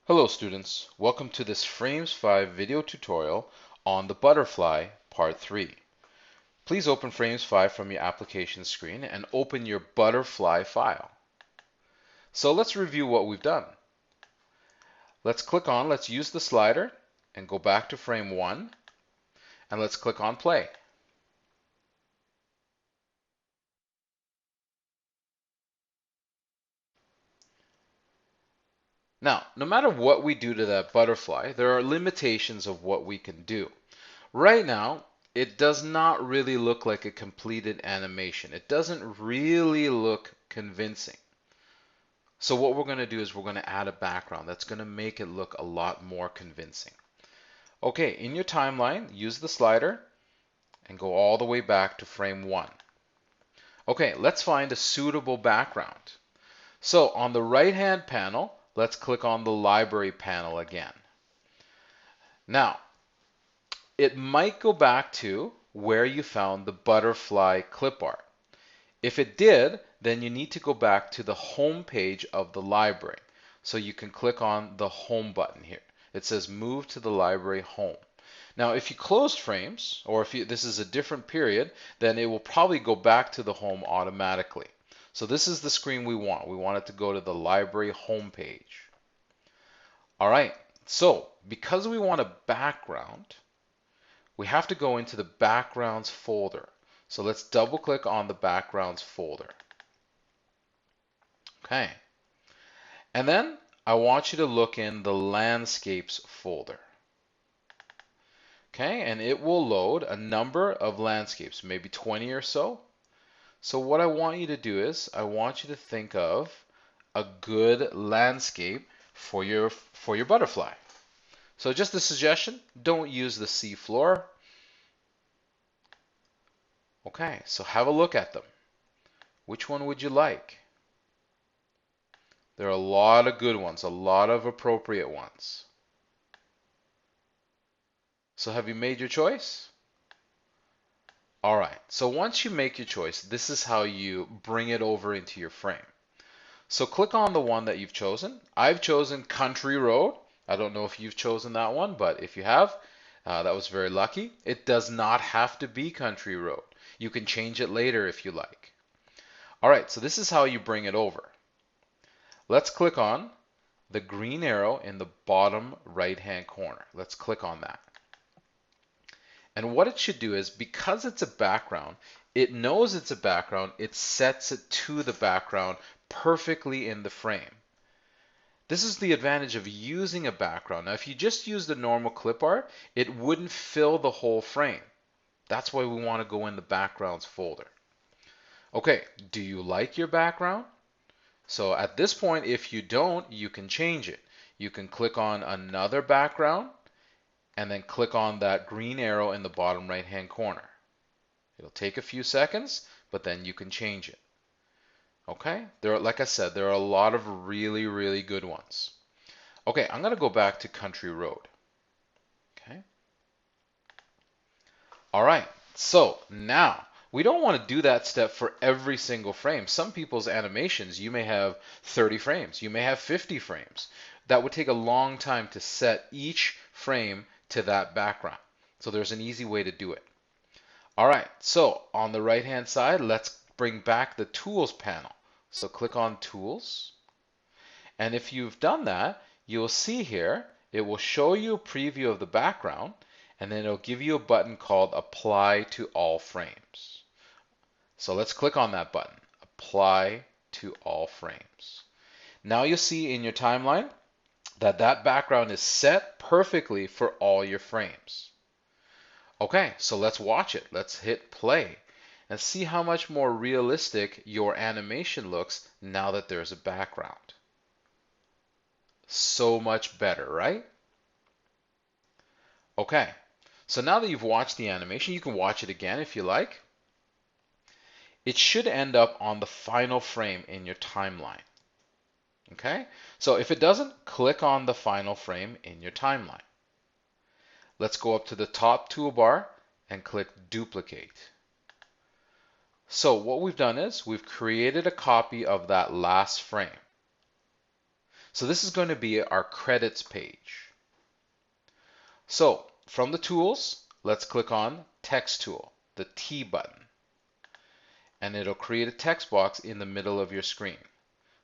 Hello students, welcome to this Frames 5 video tutorial on the butterfly part 3. Please open Frames 5 from your application screen and open your butterfly file. So let's review what we've done. Let's use the slider and go back to frame 1 and let's click on play. Now, no matter what we do to that butterfly, there are limitations of what we can do. Right now, it does not really look like a completed animation. It doesn't really look convincing. So what we're going to do is we're going to add a background that's going to make it look a lot more convincing. Okay, in your timeline, use the slider and go all the way back to frame 1. Okay, let's find a suitable background. So on the right-hand panel, let's click on the library panel again. Now, it might go back to where you found the butterfly clip art. If it did, then you need to go back to the home page of the library. So you can click on the home button here. It says move to the library home. Now, if you closed frames, or if this is a different period, then it will probably go back to the home automatically. So this is the screen we want. We want it to go to the library home page. All right, so because we want a background, we have to go into the backgrounds folder. So let's double click on the backgrounds folder. Okay. And then I want you to look in the landscapes folder. Okay, and it will load a number of landscapes, maybe 20 or so. So what I want you to do is I want you to think of a good landscape for your butterfly. So just a suggestion, don't use the seafloor. Okay, so have a look at them. Which one would you like? There are a lot of good ones, a lot of appropriate ones. So have you made your choice? All right, so once you make your choice, this is how you bring it over into your frame. So click on the one that you've chosen. I've chosen Country Road. I don't know if you've chosen that one, but if you have, that was very lucky. It does not have to be Country Road. You can change it later if you like. All right, so this is how you bring it over. Let's click on the green arrow in the bottom right-hand corner. Let's click on that. And what it should do is, because it's a background, it knows it's a background, it sets it to the background perfectly in the frame. This is the advantage of using a background. Now, if you just use the normal clip art, it wouldn't fill the whole frame. That's why we want to go in the backgrounds folder. Okay, do you like your background? So at this point, if you don't, you can change it. You can click on another background and then click on that green arrow in the bottom right hand corner. It'll take a few seconds, but then you can change it. Okay, like I said, there are a lot of really, really good ones. Okay, I'm going to go back to Country Road. Okay. All right, so now we don't want to do that step for every single frame. Some people's animations, you may have 30 frames, you may have 50 frames. That would take a long time to set each frame to that background. So there's an easy way to do it. All right, so on the right hand side, let's bring back the Tools panel. So click on Tools. And if you've done that, you'll see here, it will show you a preview of the background, and then it'll give you a button called Apply to All Frames. So let's click on that button, Apply to All Frames. Now you'll see in your timeline that that background is set perfectly for all your frames. Okay, so let's watch it. Let's hit play and see how much more realistic your animation looks now that there's a background. So much better, right? Okay, so now that you've watched the animation, you can watch it again if you like. It should end up on the final frame in your timeline. Okay, so if it doesn't, click on the final frame in your timeline. Let's go up to the top toolbar and click Duplicate. So what we've done is we've created a copy of that last frame. So this is going to be our credits page. So from the tools, let's click on text tool, the T button, and it'll create a text box in the middle of your screen.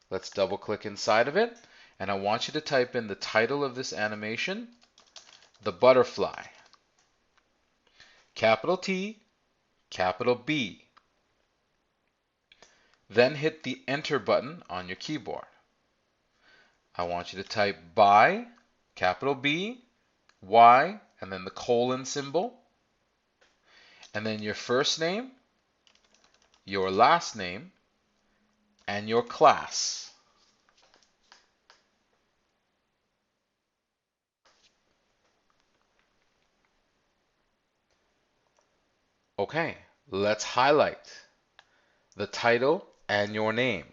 Let's double click inside of it, and I want you to type in the title of this animation, the butterfly, capital T, capital B. Then hit the enter button on your keyboard. I want you to type by, capital B, Y, and then the colon symbol, and then your first name, your last name, and your class. Okay, let's highlight the title and your name.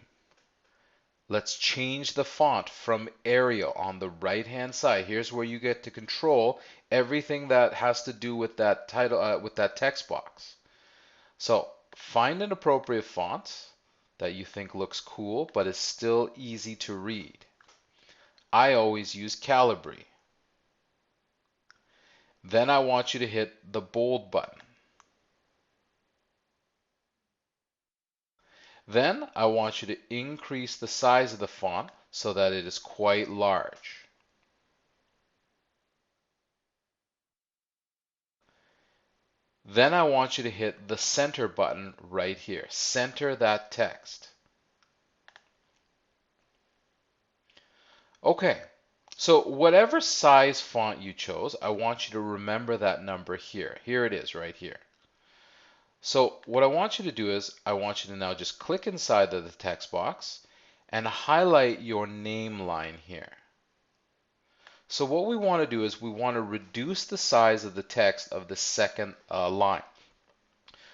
Let's change the font from Arial on the right hand side. Here's where you get to control everything that has to do with that title, with that text box. So find an appropriate font that you think looks cool but is still easy to read. I always use Calibri. Then I want you to hit the bold button. Then I want you to increase the size of the font so that it is quite large. Then I want you to hit the center button right here. Center that text. Okay, so whatever size font you chose, I want you to remember that number here. Here it is right here. So what I want you to do is I want you to now just click inside of the text box and highlight your name line here. So what we want to do is we want to reduce the size of the text of the second line.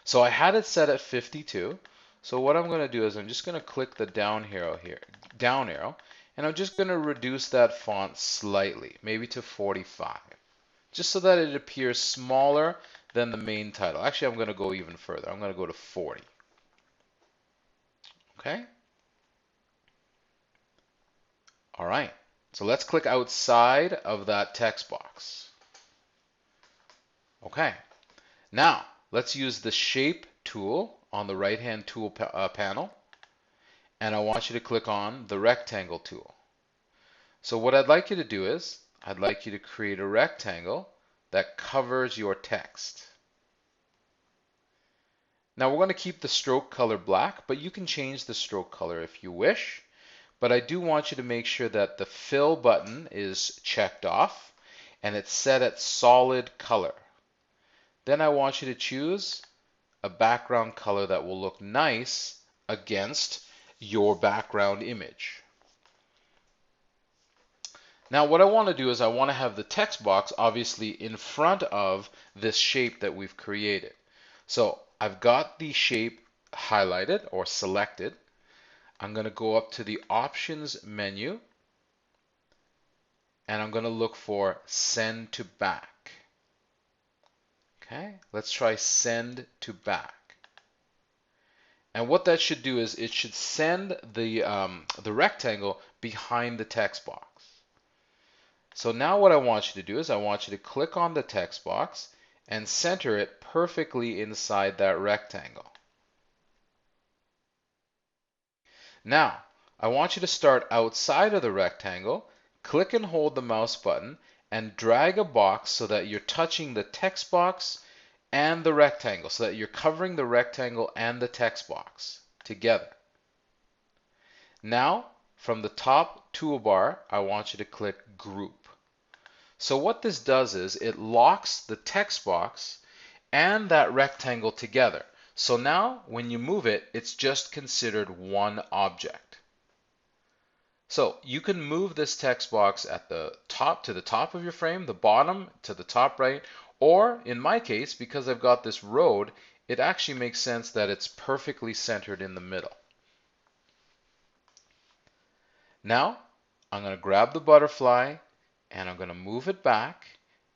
So I had it set at 52. So what I'm going to do is I'm just going to click the down arrow here, and I'm just going to reduce that font slightly, maybe to 45, just so that it appears smaller than the main title. Actually, I'm going to go even further. I'm going to go to 40. Okay? All right. So let's click outside of that text box. Okay. Now, let's use the shape tool on the right-hand tool panel, and I want you to click on the rectangle tool. So what I'd like you to do is, I'd like you to create a rectangle that covers your text. Now we're going to keep the stroke color black, but you can change the stroke color if you wish. But I do want you to make sure that the fill button is checked off and it's set at solid color. Then I want you to choose a background color that will look nice against your background image. Now what I want to do is I want to have the text box obviously in front of this shape that we've created. So I've got the shape highlighted or selected. I'm going to go up to the options menu and I'm going to look for send to back. Okay, let's try send to back. And what that should do is it should send the rectangle behind the text box. So now what I want you to do is I want you to click on the text box and center it perfectly inside that rectangle. Now, I want you to start outside of the rectangle, click and hold the mouse button, and drag a box so that you're touching the text box and the rectangle, so that you're covering the rectangle and the text box together. Now, from the top toolbar, I want you to click Group. So what this does is it locks the text box and that rectangle together. So now when you move it, it's just considered one object. So you can move this text box at the top to the top of your frame, the bottom to the top right, or in my case, because I've got this road, it actually makes sense that it's perfectly centered in the middle. Now I'm going to grab the butterfly and I'm going to move it back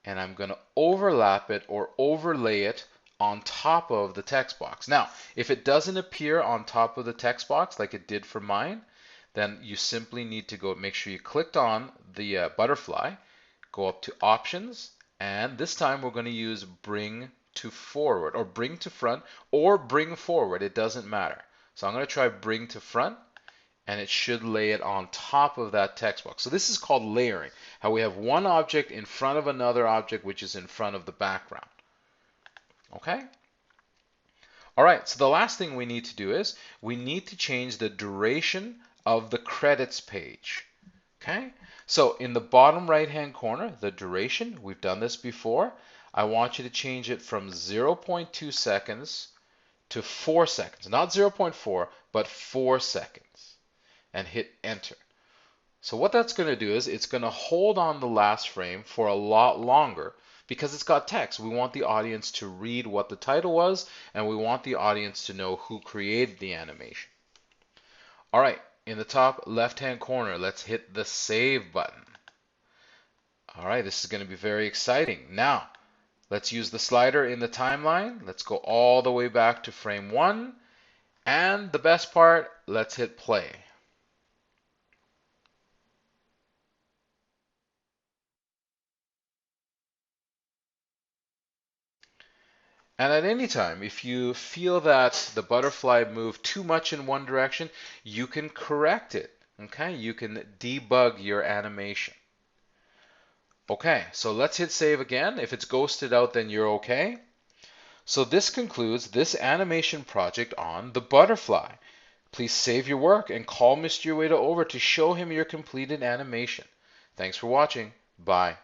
and I'm going to overlap it or overlay it on top of the text box. Now, if it doesn't appear on top of the text box like it did for mine, then you simply need to go make sure you clicked on the butterfly, go up to options, and this time we're going to use bring to forward or bring to front or bring forward. It doesn't matter. So I'm going to try bring to front, and it should lay it on top of that text box. So this is called layering, how we have one object in front of another object which is in front of the background. Okay? All right, so the last thing we need to do is we need to change the duration of the credits page. Okay, so in the bottom right hand corner, the duration, we've done this before. I want you to change it from 0.2 seconds to 4 seconds. Not 0.4, but 4 seconds. And hit enter. So what that's going to do is it's going to hold on the last frame for a lot longer because it's got text. We want the audience to read what the title was, and we want the audience to know who created the animation. All right, in the top left-hand corner, let's hit the save button. All right, this is going to be very exciting. Now, let's use the slider in the timeline. Let's go all the way back to frame 1. And the best part, let's hit play. And at any time, if you feel that the butterfly moved too much in one direction, you can correct it. Okay, you can debug your animation. Okay, so let's hit save again. If it's ghosted out, then you're okay. So this concludes this animation project on the butterfly. Please save your work and call Mr. Ueda over to show him your completed animation. Thanks for watching. Bye.